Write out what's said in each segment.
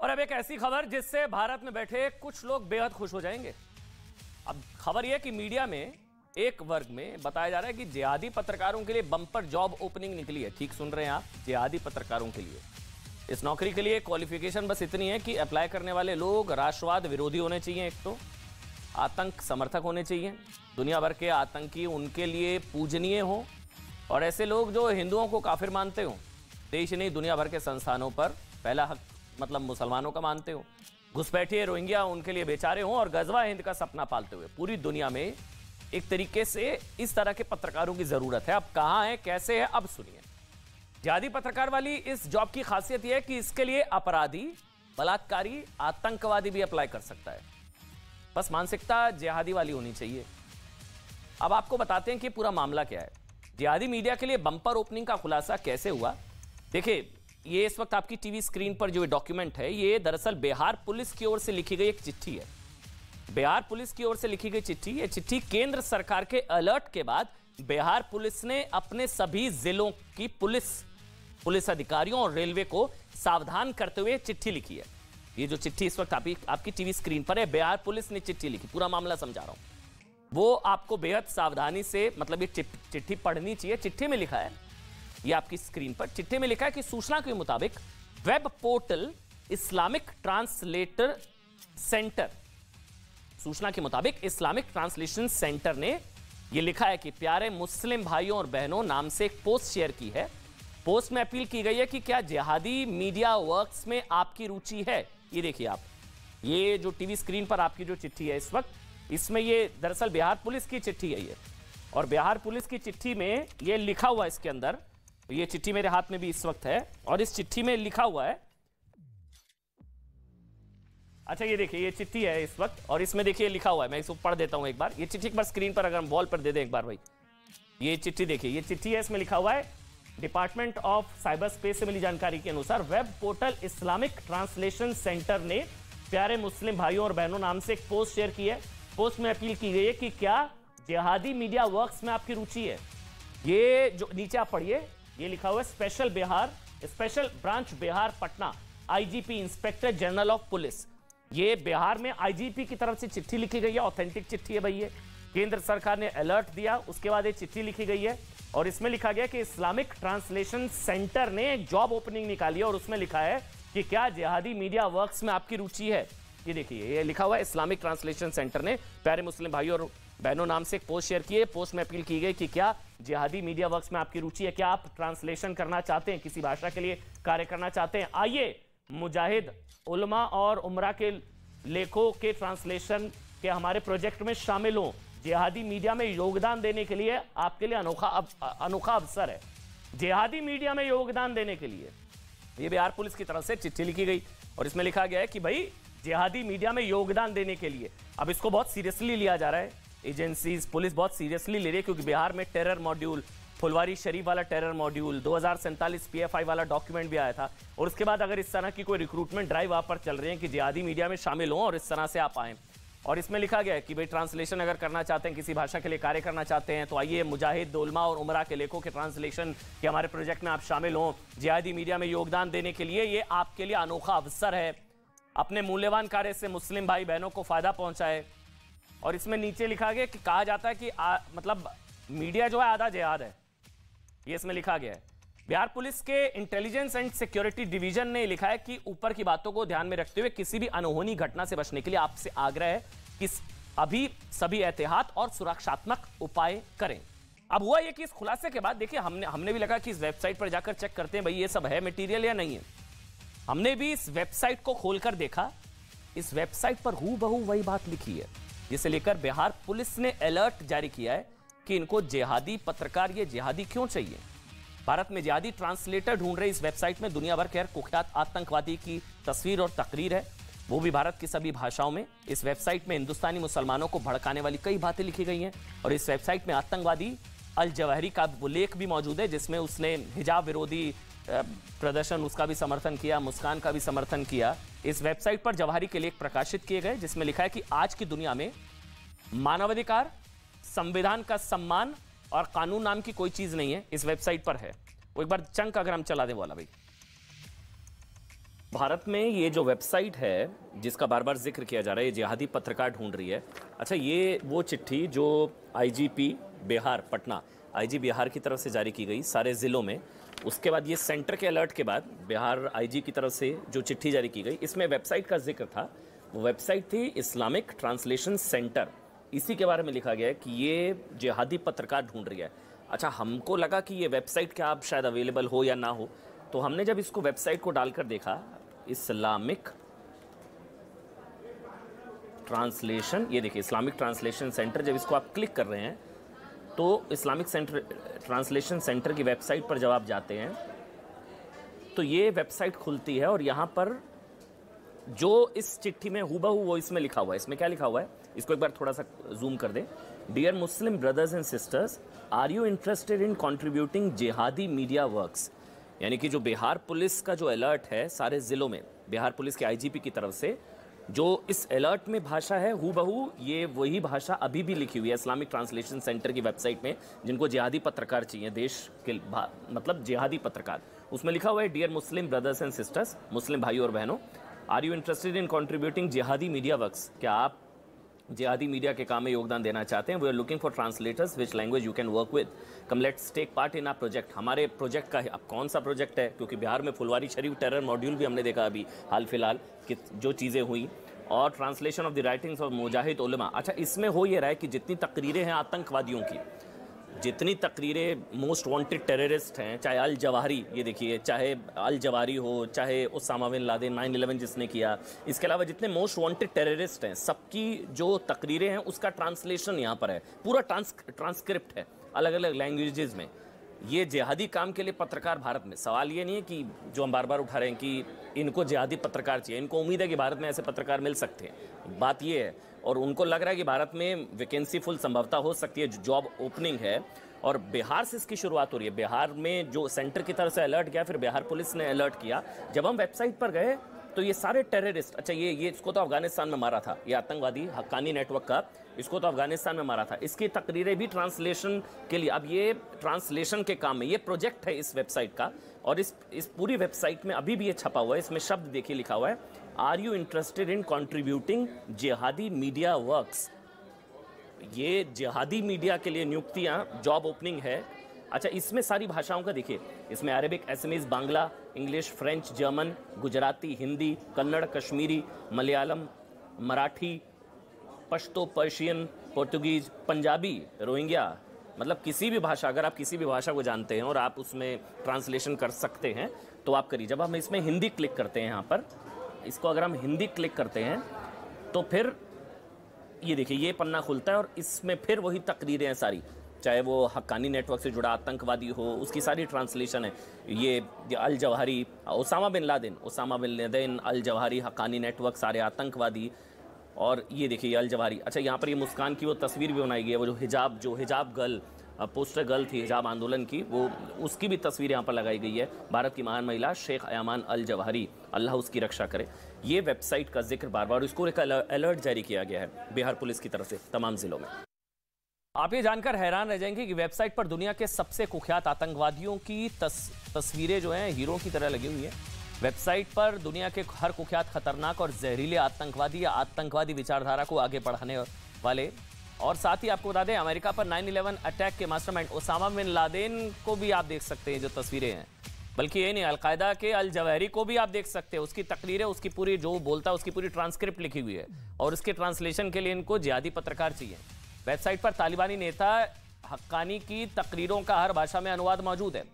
और अब एक ऐसी खबर जिससे भारत में बैठे कुछ लोग बेहद खुश हो जाएंगे। अब खबर यह कि मीडिया में एक वर्ग में बताया जा रहा है कि जिहादी पत्रकारों के लिए बम्पर जॉब ओपनिंग निकली है। ठीक सुन रहे हैं आप, जिहादी पत्रकारों के लिए। इस नौकरी के लिए क्वालिफिकेशन बस इतनी है कि अप्लाई करने वाले लोग राष्ट्रवाद विरोधी होने चाहिए, एक तो आतंक समर्थक होने चाहिए, दुनिया भर के आतंकी उनके लिए पूजनीय हो, और ऐसे लोग जो हिंदुओं को काफिर मानते हो, देश नहीं दुनिया भर के संस्थानों पर पहला हक मतलब मुसलमानों का मानते हो, घुसपैठिए रोहिंग्या उनके लिए बेचारे हों, और गजवा हिंद का सपना पालते हुए पूरी दुनिया में एक तरीके से इस तरह के पत्रकारों की जरूरत है। अब कहां है, कैसे है, अब सुनिए। जिहादी पत्रकार वाली इस जॉब की खासियत यह है कि इसके लिए अपराधी, बलात्कारी, आतंकवादी भी अप्लाई कर सकता है, बस मानसिकता जिहादी वाली होनी चाहिए। अब आपको बताते हैं कि पूरा मामला क्या है। जिहादी मीडिया के लिए बम्पर ओपनिंग का खुलासा कैसे हुआ। देखिए, ये इस वक्त आपकी टीवी स्क्रीन पर जो डॉक्यूमेंट है, ये दरअसल बिहार पुलिस की ओर से लिखी गई एक चिट्ठी है। बिहार पुलिस की ओर से लिखी गई चिट्ठी, ये चिट्ठी केंद्र सरकार के अलर्ट के बाद बिहार पुलिस ने अपने सभी जिलों की पुलिस अधिकारियों और रेलवे को सावधान करते हुए चिट्ठी लिखी है। ये जो चिट्ठी इस वक्त आपकी टीवी स्क्रीन पर है, बिहार पुलिस ने चिट्ठी लिखी, पूरा मामला समझा रहा हूं, वो आपको बेहद सावधानी से, मतलब ये चिट्ठी पढ़नी चाहिए। चिट्ठी में लिखा है, ये आपकी स्क्रीन पर चिट्ठी में लिखा है कि सूचना के मुताबिक web portal Islamic translator centre, सूचना के मुताबिक इस्लामिक ट्रांसलेशन सेंटर ने यह लिखा है कि प्यारे मुस्लिम भाइयों और बहनों नाम से एक पोस्ट शेयर की है। पोस्ट में अपील की गई है कि क्या जिहादी मीडिया वर्क्स में आपकी रुचि है। ये देखिए आप, ये जो टीवी स्क्रीन पर आपकी जो चिट्ठी है इस वक्त, इसमें ये दरअसल बिहार पुलिस की चिट्ठी है ये, और बिहार पुलिस की चिट्ठी में ये लिखा हुआ है इसके अंदर, ये चिट्ठी मेरे हाथ में भी इस वक्त है, और इस चिट्ठी में लिखा हुआ है, अच्छा ये देखिए ये चिट्ठी है इस वक्त, और इसमें देखिए लिखा हुआ है, मैं इसको पढ़ देता हूं एक बार। ये चिट्ठी एक बार स्क्रीन पर अगर हम वॉल पर दे दें एक बार भाई, ये चिट्ठी देखिए, ये चिट्ठी है, इसमें लिखा हुआ है डिपार्टमेंट ऑफ साइबर स्पेस से मिली जानकारी के अनुसार web portal Islamic translation centre ने प्यारे मुस्लिम भाइयों और बहनों नाम से एक पोस्ट शेयर की है। पोस्ट में अपील की गई है कि क्या जिहादी मीडिया वर्क्स में आपकी रुचि है। ये जो नीचे आप पढ़िए, ये लिखा हुआ है special branch Bihar Patna, IGP inspector general of police. ये बिहार में आईजीपी की तरफ से चिट्ठी लिखी गई है, ऑथेंटिक चिट्ठी है भाई ये, केंद्र सरकार ने अलर्ट दिया, उसके बाद ये चिट्ठी लिखी गई है, और इसमें लिखा गया कि इस्लामिक ट्रांसलेशन सेंटर ने एक जॉब ओपनिंग निकाली है, और उसमें लिखा है कि क्या जिहादी मीडिया वर्क्स में आपकी रुचि है। ये देखिए ये लिखा हुआ है इस्लामिक ट्रांसलेशन सेंटर ने प्यारे मुस्लिम भाइयों और बहनों नाम से एक पोस्ट शेयर की है। पोस्ट में अपील की गई कि क्या जिहादी मीडिया वर्क्स में आपकी रुचि है, क्या आप ट्रांसलेशन करना चाहते हैं, किसी भाषा के लिए कार्य करना चाहते हैं। आइए मुजाहिद उलमा और उमरा के लेखों के ट्रांसलेशन के हमारे प्रोजेक्ट में शामिल हों। जिहादी मीडिया में योगदान देने के लिए आपके लिए अनोखा अवसर है। जिहादी मीडिया में योगदान देने के लिए ये बिहार पुलिस की तरफ से चिट्ठी लिखी गई, और इसमें लिखा गया है कि भाई जिहादी मीडिया में योगदान देने के लिए, अब इसको बहुत सीरियसली लिया जा रहा है, एजेंसीज पुलिस बहुत सीरियसली ले रही है, क्योंकि बिहार में टेरर मॉड्यूल, फुलवारी शरीफ वाला टेरर मॉड्यूल, 2047 पीएफआई वाला डॉक्यूमेंट भी आया था, और उसके बाद अगर इस तरह की कोई रिक्रूटमेंट ड्राइव आप पर चल रहे हैं कि जिहादी मीडिया में शामिल हों और इस तरह से आप आएँ, और इसमें लिखा गया है कि भाई ट्रांसलेशन अगर करना चाहते हैं, किसी भाषा के लिए कार्य करना चाहते हैं, तो आइए मुजाहिद उलमा और उमरा के लेखों के ट्रांसलेशन के हमारे प्रोजेक्ट में आप शामिल हों। जिहादी मीडिया में योगदान देने के लिए ये आपके लिए अनोखा अवसर है, अपने मूल्यवान कार्य से मुस्लिम भाई बहनों को फायदा पहुंचाए। और इसमें नीचे लिखा गया कि कहा जाता है कि मतलब मीडिया जो है आधा जिहाद है, ये इसमें लिखा गया है। बिहार पुलिस के इंटेलिजेंस एंड सिक्योरिटी डिवीजन ने लिखा है कि ऊपर की बातों को ध्यान में रखते हुए किसी भी अनहोनी घटना से बचने के लिए आपसे आग्रह है कि अभी सभी एहतियात और सुरक्षात्मक उपाय करें। अब हुआ ये कि इस खुलासे के बाद देखिए हमने भी लगा कि इस वेबसाइट पर जाकर चेक करते हैं भाई ये सब है मटेरियल या नहीं है। हमने भी इस वेबसाइट को खोलकर देखा, इस वेबसाइट पर हूबहू वही बात लिखी है, जिसे लेकर बिहार पुलिस ने अलर्ट जारी किया है कि इनको जिहादी पत्रकार, ये जिहादी क्यों चाहिए। भारत में जिहादी ट्रांसलेटर ढूंढ रहे इस वेबसाइट में दुनिया भर के कुख्यात आतंकवादी की तस्वीर और तकरीर है, वो भी भारत की सभी भाषाओं में। इस वेबसाइट में हिंदुस्तानी मुसलमानों को भड़काने वाली कई बातें लिखी गई हैं, और इस वेबसाइट में आतंकवादी अल जवाहरी का लेख भी मौजूद है, जिसमें उसने हिजाब विरोधी प्रदर्शन उसका भी समर्थन किया, मुस्कान का भी समर्थन किया। इस वेबसाइट पर जवाहरी के लेख प्रकाशित किए गए, जिसमें लिखा है कि आज की दुनिया में मानवाधिकार, संविधान का सम्मान और कानून नाम की कोई चीज नहीं है, इस वेबसाइट पर है। वो एक बार चंक अगर हम चला दें वाला भाई, भारत में ये जो वेबसाइट है जिसका बार बार जिक्र किया जा रहा है, ये जिहादी पत्रकार ढूंढ रही है। अच्छा, ये वो चिट्ठी जो आईजीपी बिहार पटना, आईजी बिहार की तरफ से जारी की गई सारे ज़िलों में, उसके बाद ये सेंटर के अलर्ट के बाद बिहार आईजी की तरफ से जो चिट्ठी जारी की गई, इसमें वेबसाइट का जिक्र था। वो वेबसाइट थी इस्लामिक ट्रांसलेशन सेंटर। इसी के बारे में लिखा गया है कि ये जिहादी पत्रकार ढूंढ रही है। अच्छा, हमको लगा कि ये वेबसाइट क्या अब शायद अवेलेबल हो या ना हो, तो हमने जब इसको वेबसाइट को डालकर देखा, इस्लामिक ट्रांसलेशन, ये देखिए इस्लामिक ट्रांसलेशन सेंटर, जब इसको आप क्लिक कर रहे हैं तो इस्लामिक ट्रांसलेशन सेंटर की वेबसाइट पर जब आप जाते हैं तो ये वेबसाइट खुलती है और यहाँ पर जो इस चिट्ठी में हूबहू वो इसमें लिखा हुआ है। इसमें क्या लिखा हुआ है, इसको एक बार थोड़ा सा जूम कर दें। Dear Muslim brothers and sisters, are you interested in contributing jihadi media works. यानी कि जो बिहार पुलिस का जो अलर्ट है सारे ज़िलों में, बिहार पुलिस के आईजीपी की तरफ से जो इस अलर्ट में भाषा है हूबहू ये वही भाषा अभी भी लिखी हुई है इस्लामिक ट्रांसलेशन सेंटर की वेबसाइट में। जिनको जिहादी पत्रकार चाहिए, देश के मतलब जिहादी पत्रकार, उसमें लिखा हुआ है dear Muslim brothers and sisters, Muslim भाई और बहनों, are you interested in contributing jihadi media works. क्या आप जिहादी मीडिया के काम में योगदान देना चाहते हैं। We are looking for translators which language you can work with, come let's take part in our project. हमारे प्रोजेक्ट का अब कौन सा प्रोजेक्ट है, क्योंकि बिहार में फुलवारी शरीफ टेरर मॉड्यूल भी हमने देखा अभी हाल फिलहाल कि जो चीज़ें हुई, और translation of the writings of mujahid ulama. अच्छा, इसमें हो ये रहा है कि जितनी तकरीरें हैं आतंकवादियों की, जितनी तकरीरें मोस्ट वांटेड टेररिस्ट हैं, चाहे अल जवाहरी, ये देखिए, चाहे अल जवाहरी हो, चाहे उसामा बिन लादेन 9/11 जिसने किया, इसके अलावा जितने मोस्ट वांटेड टेररिस्ट हैं, सबकी जो तकरीरें हैं उसका ट्रांसलेशन यहाँ पर है, पूरा ट्रांसक्रिप्ट है अलग अलग लैंग्वेजेस में। ये जिहादी काम के लिए पत्रकार भारत में, सवाल ये नहीं है कि जो हम बार बार उठा रहे हैं कि इनको जिहादी पत्रकार चाहिए, इनको उम्मीद है कि भारत में ऐसे पत्रकार मिल सकते हैं, बात ये है। और उनको लग रहा है कि भारत में वैकेंसी फुल संभवता हो सकती है, जॉब ओपनिंग है, और बिहार से इसकी शुरुआत हो रही है। बिहार में जो सेंटर की तरफ से अलर्ट गया, फिर बिहार पुलिस ने अलर्ट किया। जब हम वेबसाइट पर गए तो ये सारे टेररिस्ट, अच्छा ये इसको तो अफगानिस्तान में मारा था, ये आतंकवादी हक्कानी नेटवर्क का, इसको तो अफगानिस्तान में मारा था, इसकी तकरीरें भी ट्रांसलेशन के लिए, अब ये ट्रांसलेशन के काम में, ये प्रोजेक्ट है इस वेबसाइट का। और इस पूरी वेबसाइट में अभी भी ये छपा हुआ है, इसमें शब्द देखिए लिखा हुआ है, are you interested in contributing jihadi media works. ये जिहादी मीडिया के लिए नियुक्तियां, जॉब ओपनिंग है। अच्छा, इसमें सारी भाषाओं का देखिए, इसमें Arabic, Assamese, Bangla, English, French, German, Gujarati, Hindi, Kannada, Kashmiri, Malayalam, Marathi, Pashto, Persian, Portuguese, Punjabi, Rohingya, मतलब किसी भी भाषा, अगर आप किसी भी भाषा को जानते हैं और आप उसमें ट्रांसलेशन कर सकते हैं तो आप करिए। जब हम इसमें हिंदी क्लिक करते हैं, यहाँ पर इसको अगर हम हिंदी क्लिक करते हैं तो फिर ये देखिए ये पन्ना खुलता है और इसमें फिर वही तकरीरें हैं सारी, चाहे वो हक्कानी नेटवर्क से जुड़ा आतंकवादी हो, उसकी सारी ट्रांसलेशन है। ये अल जवाहरी, उसामा बिन लादेन, अल जवाहरी, हक्कानी नेटवर्क, सारे आतंकवादी। और ये देखिए अल जवाहरी। अच्छा, यहाँ पर ये मुस्कान की वो तस्वीर भी बनाई गई है, वो जो हिजाब गर्ल, पोस्टर गर्ल थी हिजाब आंदोलन की, वो उसकी भी तस्वीर यहाँ पर लगाई गई है। भारत की महान महिला शेख अयामान अल जवाहरी, अल्लाह उसकी रक्षा करे। ये वेबसाइट का जिक्र बार बार, इसको एक अलर्ट जारी किया गया है बिहार पुलिस की तरफ से तमाम जिलों में। आप ये जानकर हैरान रह जाएंगे कि वेबसाइट पर दुनिया के सबसे कुख्यात आतंकवादियों की तस्वीरें जो हैं हीरो की तरह लगी हुई है। वेबसाइट पर दुनिया के हर कुख्यात, खतरनाक और जहरीले आतंकवादी या आतंकवादी विचारधारा को आगे बढ़ाने वाले, और साथ ही आपको बता दें अमेरिका पर 9/11 अटैक के मास्टरमाइंड उसामा बिन लादेन को भी आप देख सकते हैं जो तस्वीरें हैं। बल्कि ये नहीं, अलकायदा के अल जवाहरी को भी आप देख सकते हैं, उसकी तकरीरें, उसकी पूरी जो बोलता है उसकी पूरी ट्रांसक्रिप्ट लिखी हुई है, और उसके ट्रांसलेशन के लिए इनको जिहादी पत्रकार चाहिए। वेबसाइट पर तालिबानी नेता हक्कानी की तकरीरों का हर भाषा में अनुवाद मौजूद है।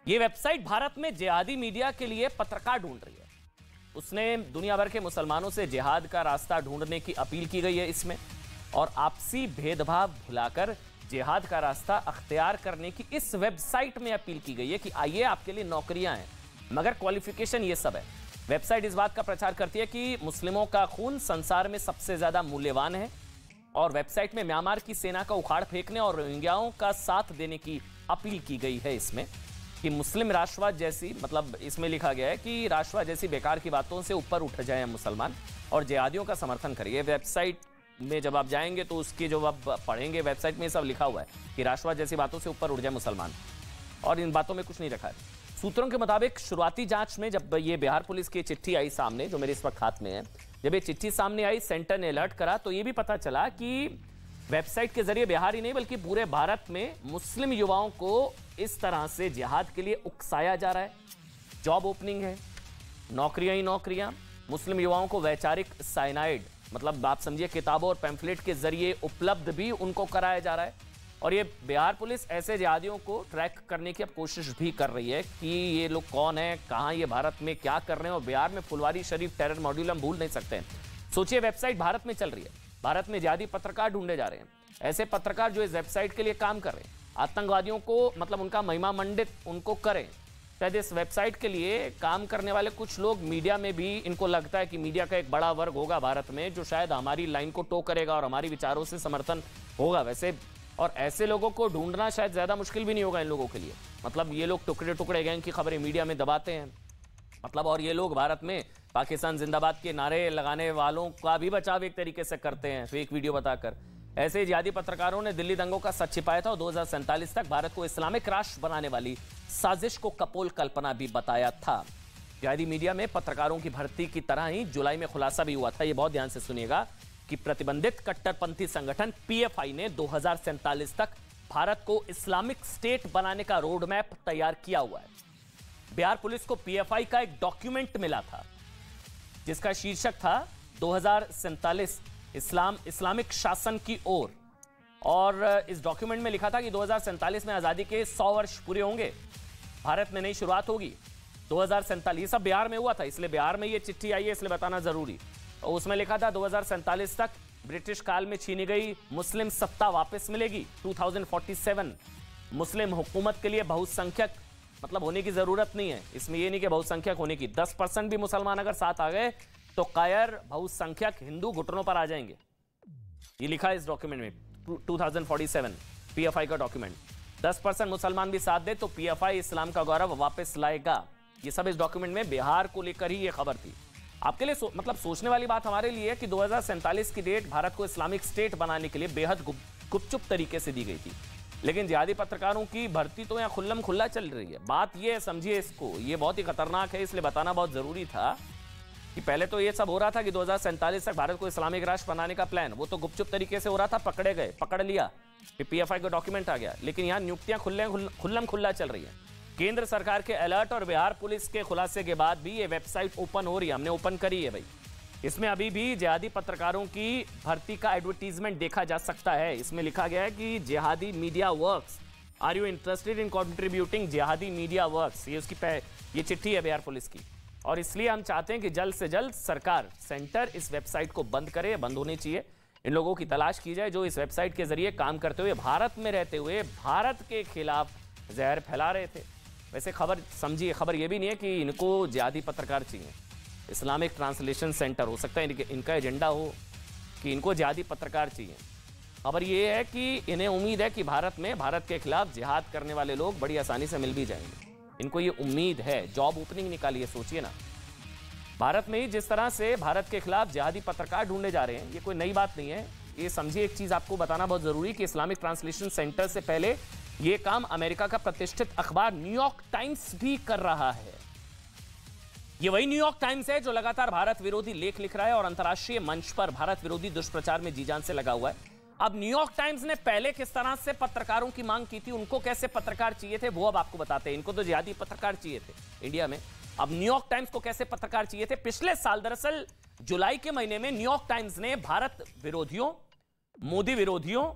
ये वेबसाइट भारत में जिहादी मीडिया के लिए पत्रकार ढूंढ रही है। उसने दुनिया भर के मुसलमानों से जिहाद का रास्ता ढूंढने की अपील की गई है इसमें, और आपसी भेदभाव भुलाकर जिहाद का रास्ता अख्तियार करने की इस वेबसाइट में अपील की गई है कि आइए आपके लिए नौकरियां हैं, मगर क्वालिफिकेशन ये सब है। वेबसाइट इस बात का प्रचार करती है कि मुस्लिमों का खून संसार में सबसे ज्यादा मूल्यवान है, और वेबसाइट में म्यांमार की सेना का उखाड़ फेंकने और रोहिंग्याओं का साथ देने की अपील की गई है इसमें, कि मुस्लिम राष्ट्रवाद जैसी, मतलब इसमें लिखा गया है कि राष्ट्रवाद जैसी बेकार की बातों से ऊपर उठ जाए मुसलमान और जिहादियों का समर्थन करिए। वेबसाइट में जब आप जाएंगे तो उसकी जो आप पढ़ेंगे, वेबसाइट में सब लिखा हुआ है कि राष्ट्रवाद जैसी बातों से ऊपर उठ जाए मुसलमान, और इन बातों में कुछ नहीं रखा है। सूत्रों के मुताबिक शुरुआती जांच में जब ये बिहार पुलिस की चिट्ठी आई सामने, जो मेरे इस वक्त हाथ में है, जब ये चिट्ठी सामने आई, सेंटर ने अलर्ट करा, तो ये भी पता चला कि वेबसाइट के जरिए बिहार ही नहीं बल्कि पूरे भारत में मुस्लिम युवाओं को इस तरह से जिहाद के लिए उकसाया जा रहा है। जॉब ओपनिंग है, नौकरियां ही नौकरियां, मुस्लिम युवाओं को वैचारिक साइनाइड, मतलब आप समझिए किताबों और पैम्फलेट के जरिए उपलब्ध भी उनको कराया जा रहा है। और ये बिहार पुलिस ऐसे जिहादियों को ट्रैक करने की अब कोशिश भी कर रही है कि ये लोग कौन है, कहां ये भारत में क्या कर रहे हैं। और बिहार में फुलवारी शरीफ टेरर मॉड्यूल हम भूल नहीं सकते हैं। सोचिए, वेबसाइट भारत में चल रही है, भारत में जिहादी पत्रकार ढूंढे जा रहे हैं, ऐसे पत्रकार जो इस वेबसाइट के लिए काम कर रहे हैं, आतंकवादियों को मतलब उनका महिमा मंडित उनको करें। शायद इस वेबसाइट के लिए काम करने वाले कुछ लोग मीडिया में भी, इनको लगता है कि मीडिया का एक बड़ा वर्ग होगा भारत में जो शायद हमारी लाइन को टो करेगा और हमारी विचारों से समर्थन होगा वैसे, और ऐसे लोगों को ढूंढना शायद ज्यादा मुश्किल भी नहीं होगा इन लोगों के लिए। मतलब ये लोग टुकड़े टुकड़े गैंग की खबरें मीडिया में दबाते हैं, मतलब, और ये लोग भारत में पाकिस्तान जिंदाबाद के नारे लगाने वालों का भी बचाव एक तरीके से करते हैं फेक वीडियो बताकर। ऐसे जिहादी पत्रकारों ने दिल्ली दंगों का सच छिपाया था और 2047 तक भारत को इस्लामिक राष्ट्र बनाने वाली साजिश को कपोल कल्पना भी बताया था। जिहादी मीडिया में पत्रकारों की भर्ती की तरह ही जुलाई में खुलासा भी हुआ था, ये बहुत ध्यान से सुनिएगा, कि प्रतिबंधित कट्टरपंथी संगठन पीएफआई ने 2047 तक भारत को इस्लामिक स्टेट बनाने का रोड मैप तैयार किया हुआ है। बिहार पुलिस को पीएफआई का एक डॉक्यूमेंट मिला था जिसका शीर्षक था 2047 इस्लामिक शासन की ओर, और इस डॉक्यूमेंट में लिखा था कि 2047 में आजादी के 100 वर्ष पूरे होंगे, भारत में नई शुरुआत होगी। 2047 सब बिहार में हुआ था, इसलिए बिहार में ये चिट्ठी आई है, इसलिए बताना जरूरी। और उसमें लिखा था 2047 तक ब्रिटिश काल में छीनी गई मुस्लिम सत्ता वापस मिलेगी। 2047 मुस्लिम हुकूमत के लिए बहुसंख्यक मतलब होने की जरूरत नहीं है, इसमें ये नहीं कि बहुसंख्यक होने की, 10% भी मुसलमान अगर साथ आ गए तो कायर बहुसंख्यक हिंदू घुटनों पर आ जाएंगे। ये लिखा है इस डॉक्यूमेंट में, 2047 पीएफआई का डॉक्यूमेंट। 10% मुसलमान भी साथ दे तो पीएफआई इस्लाम का गौरव वापस लाएगा। ये सब इस डॉक्यूमेंट में बिहार को लेकर ही ये खबर थी। आपके लिए मतलब सोचने वाली बात हमारे लिए है कि 2047 की डेट भारत को इस्लामिक स्टेट बनाने के लिए बेहद गुपचुप तरीके से दी गई थी, लेकिन जिहादी पत्रकारों की भर्ती तो यहाँ खुल्लम खुल्ला चल रही है। बात ये है, समझिए इसको, ये बहुत ही खतरनाक है, इसलिए बताना बहुत जरूरी था कि पहले तो ये सब हो रहा था कि 2047 तक भारत को इस्लामिक राष्ट्र बनाने का प्लान, वो तो गुपचुप तरीके से हो रहा था, पकड़े गए, पकड़ लिया, फिर पीएफआई का डॉक्यूमेंट आ गया, लेकिन यहाँ नियुक्तियां खुल्लम खुल्ला चल रही है। केंद्र सरकार के अलर्ट और बिहार पुलिस के खुलासे के बाद भी ये वेबसाइट ओपन हो रही है, हमने ओपन करी है भाई। इसमें अभी भी जिहादी पत्रकारों की भर्ती का एडवर्टीजमेंट देखा जा सकता है। इसमें लिखा गया है कि jihadi media works, are you interested in contributing jihadi media works, ये उसकी ये चिट्ठी है बिहार पुलिस की। और इसलिए हम चाहते हैं कि जल्द से जल्द सरकार, सेंटर इस वेबसाइट को बंद करे, बंद होनी चाहिए। इन लोगों की तलाश की जाए जो इस वेबसाइट के जरिए काम करते हुए भारत में रहते हुए भारत के खिलाफ जहर फैला रहे थे। वैसे खबर समझिए, खबर ये भी नहीं है कि इनको जिहादी पत्रकार चाहिए, इस्लामिक ट्रांसलेशन सेंटर हो सकता है इनका एजेंडा हो कि इनको जिहादी पत्रकार चाहिए। खबर ये है कि इन्हें उम्मीद है कि भारत में भारत के खिलाफ जिहाद करने वाले लोग बड़ी आसानी से मिल भी जाएंगे, इनको ये उम्मीद है। जॉब ओपनिंग निकालिए, सोचिए ना, भारत में ही जिस तरह से भारत के खिलाफ जिहादी पत्रकार ढूंढे जा रहे हैं, ये कोई नई बात नहीं है। ये समझिए, एक चीज आपको बताना बहुत जरूरी कि इस्लामिक ट्रांसलेशन सेंटर से पहले ये काम अमेरिका का प्रतिष्ठित अखबार न्यूयॉर्क टाइम्स भी कर रहा है। ये वही न्यूयॉर्क टाइम्स है जो लगातार भारत विरोधी लेख लिख रहा है और अंतर्राष्ट्रीय मंच पर भारत विरोधी दुष्प्रचार में जी जान से लगा हुआ है। अब न्यूयॉर्क टाइम्स ने पहले किस तरह से पत्रकारों की मांग की थी, उनको कैसे पत्रकार चाहिए थे, वो अब आपको बताते हैं। इनको तो जिहादी पत्रकार चाहिए थे इंडिया में, अब न्यूयॉर्क टाइम्स को कैसे पत्रकार चाहिए थे। पिछले साल दरअसल जुलाई के महीने में न्यूयॉर्क टाइम्स ने भारत विरोधियों, मोदी विरोधियों,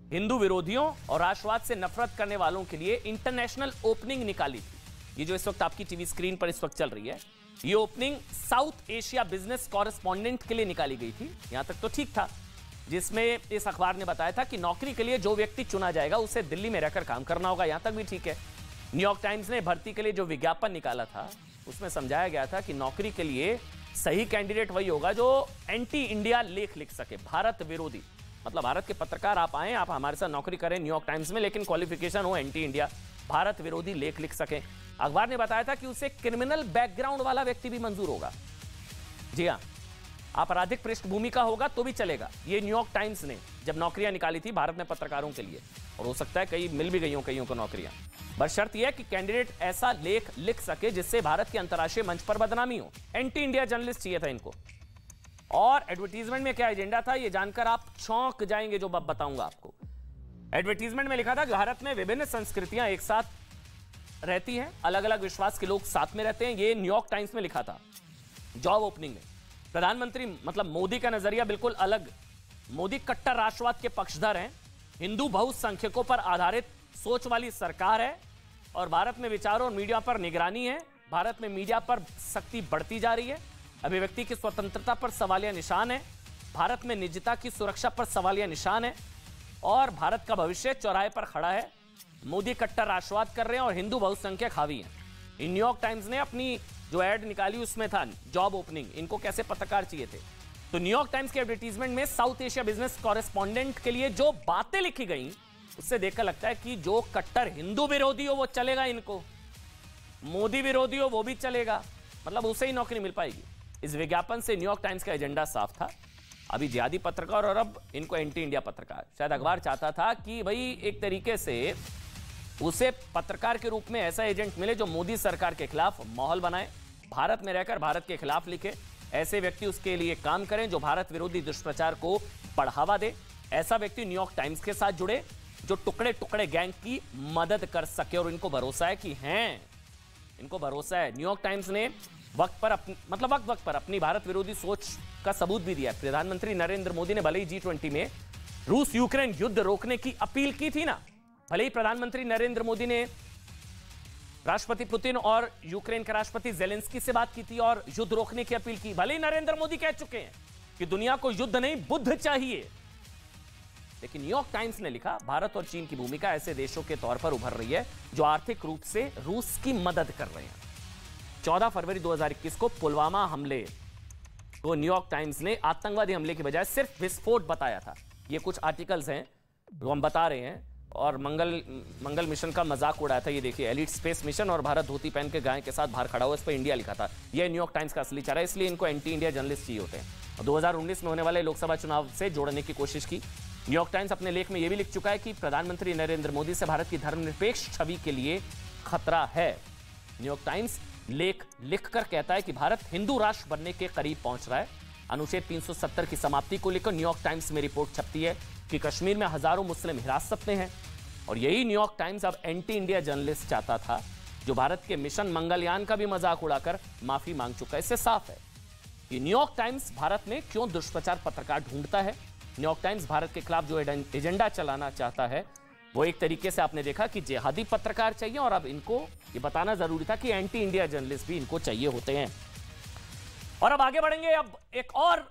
हिंदू विरोधियों और राष्ट्रवाद से नफरत करने वालों के लिए इंटरनेशनल ओपनिंग निकाली थी। ये जो इस वक्त आपकी टीवी स्क्रीन पर इस वक्त चल रही है, ये opening south Asia business correspondent के लिए निकाली गई थी। यहां तक तो ठीक था, जिसमें इस अखबार ने बताया था कि नौकरी के लिए जो व्यक्ति चुना जाएगा उसे दिल्ली में रहकर काम करना होगा। यहां तक भी ठीक है। न्यूयॉर्क टाइम्स ने भर्ती के लिए जो विज्ञापन निकाला था उसमें समझाया गया था कि नौकरी के लिए सही कैंडिडेट वही होगा जो एंटी इंडिया लेख लिख सके, भारत विरोधी, मतलब भारत के पत्रकार आप आए, आप हमारे साथ नौकरी करें न्यूयॉर्क टाइम्स में, लेकिन क्वालिफिकेशन हो एंटी इंडिया, भारत विरोधी लेख लिख सके। अखबार ने बताया था कि उसे क्रिमिनल बैकग्राउंड वाला व्यक्ति भी मंजूर होगा। जी हां, आपराधिक पृष्ठभूमि का होगा तो भी चलेगा। ये न्यूयॉर्क टाइम्स ने जब नौकरियां निकाली थी भारत में पत्रकारों के लिए, और हो सकता है कई मिल भी गई हो कईयों को नौकरियां। बशर्त यह कि कैंडिडेट ऐसा लेख लिख सके जिससे भारत के अंतर्राष्ट्रीय मंच पर बदनामी हो। एंटी इंडिया जर्नलिस्ट चाहिए था इनको। और एडवर्टीजमेंट में क्या एजेंडा था यह जानकर आप चौंक जाएंगे, जो अब बताऊंगा आपको। एडवर्टीजमेंट में लिखा था कि भारत में विभिन्न संस्कृतियां एक साथ रहती हैं, अलग अलग विश्वास के लोग साथ में रहते हैं। यह न्यूयॉर्क टाइम्स में लिखा था। जॉब ओपनिंग में प्रधानमंत्री मतलब मोदी का नजरिया बिल्कुल अलग। मोदी कट्टर राष्ट्रवाद के पक्षधर हैं, हिंदू बहुसंख्यकों पर आधारित सोच वाली सरकार है और भारत में विचारों और मीडिया पर निगरानी है। भारत में मीडिया पर सख्ती बढ़ती जा रही है। अभिव्यक्ति की स्वतंत्रता पर सवालिया निशान है। भारत में निजता की सुरक्षा पर सवालिया निशान है और भारत का भविष्य चौराहे पर खड़ा है। मोदी कट्टर राष्ट्रवाद कर रहे हैं और हिंदू बहुसंख्यक हावी हैं। इन न्यूयॉर्क टाइम्स ने अपनी जो एड निकाली उसमें था जॉब ओपनिंग। इनको कैसे पत्रकार चाहिए थे, तो न्यूयॉर्क टाइम्स के एडवर्टीजमेंट में साउथ एशिया बिजनेस कॉरेस्पॉन्डेंट के लिए जो बातें लिखी गई उससे देखकर लगता है कि जो कट्टर हिंदू विरोधी हो वो चलेगा, इनको मोदी विरोधी हो वो भी चलेगा, मतलब उसे ही नौकरी मिल पाएगी। इस विज्ञापन से न्यूयॉर्क टाइम्स का एजेंडा साफ था। अभी जिहादी पत्रकार और अब इनको एंटी इंडिया पत्रकार। शायद अखबार चाहता था कि भाई एक तरीके से उसे पत्रकार के रूप में ऐसा एजेंट मिले जो मोदी सरकार के खिलाफ माहौल बनाए, भारत में रहकर भारत के खिलाफ लिखे। ऐसे व्यक्ति उसके लिए काम करें जो भारत विरोधी दुष्प्रचार को बढ़ावा दे। ऐसा व्यक्ति न्यूयॉर्क टाइम्स के साथ जुड़े जो टुकड़े टुकड़े गैंग की मदद कर सके। और इनको भरोसा है कि हैं, इनको भरोसा है। न्यूयॉर्क टाइम्स ने वक्त पर अपनी भारत विरोधी सोच का सबूत भी दिया। प्रधानमंत्री नरेंद्र मोदी ने भले ही G20 में रूस यूक्रेन युद्ध रोकने की अपील की थी ना, भले ही प्रधानमंत्री नरेंद्र मोदी ने राष्ट्रपति पुतिन और यूक्रेन के राष्ट्रपति जेलेंस्की से बात की थी और युद्ध रोकने की अपील की, भले ही नरेंद्र मोदी कह चुके हैं कि दुनिया को युद्ध नहीं बुद्ध चाहिए, लेकिन न्यूयॉर्क टाइम्स ने लिखा भारत और चीन की भूमिका ऐसे देशों के तौर पर उभर रही है जो आर्थिक रूप से रूस की मदद कर रहे हैं। 14 फरवरी 2021 को पुलवामा हमले को न्यूयॉर्क टाइम्स ने आतंकवादी हमले की बजाय सिर्फ विस्फोट बताया था। ये कुछ आर्टिकल्स हैं जो हम बता रहे हैं। और मंगल मिशन का मजाक उड़ाया था। ये देखिए, एलिट स्पेस मिशन और भारत धोती पहन के गाय के साथ बाहर खड़ा हुआ, इस पर इंडिया लिखा था। यह न्यूयॉर्क टाइम्स का असली चेहरा है, इसलिए इनको एंटी इंडिया जर्नलिस्ट चाहिए होते हैं। 2019 में होने वाले लोकसभा चुनाव से जोड़ने की कोशिश की। न्यूयॉर्क टाइम्स अपने लेख में यह भी लिख चुका है कि प्रधानमंत्री नरेंद्र मोदी से भारत की धर्मनिरपेक्ष छवि के लिए खतरा है। न्यूयॉर्क टाइम्स लेख लिखकर कहता है कि भारत हिंदू राष्ट्र बनने के करीब पहुंच रहा है। अनुच्छेद 370 की समाप्ति को लेकर न्यूयॉर्क टाइम्स में रिपोर्ट छपती है कि कश्मीर में हजारों मुस्लिम हिरासत में हैं। और यही न्यूयॉर्क टाइम्स अब एंटी इंडिया जर्नलिस्ट चाहता था जो भारत के मिशन मंगलयान का भी मजाक उड़ाकर माफी मांग चुका है। इससे साफ है कि न्यूयॉर्क टाइम्स भारत में क्यों दुष्प्रचार पत्रकार ढूंढता है। न्यूयॉर्क टाइम्स भारत के खिलाफ जो एजेंडा चलाना चाहता है वो एक तरीके से आपने देखा कि जिहादी पत्रकार चाहिए, और अब इनको ये बताना जरूरी था कि एंटी इंडिया जर्नलिस्ट भी इनको चाहिए होते हैं। और अब आगे बढ़ेंगे। अब एक और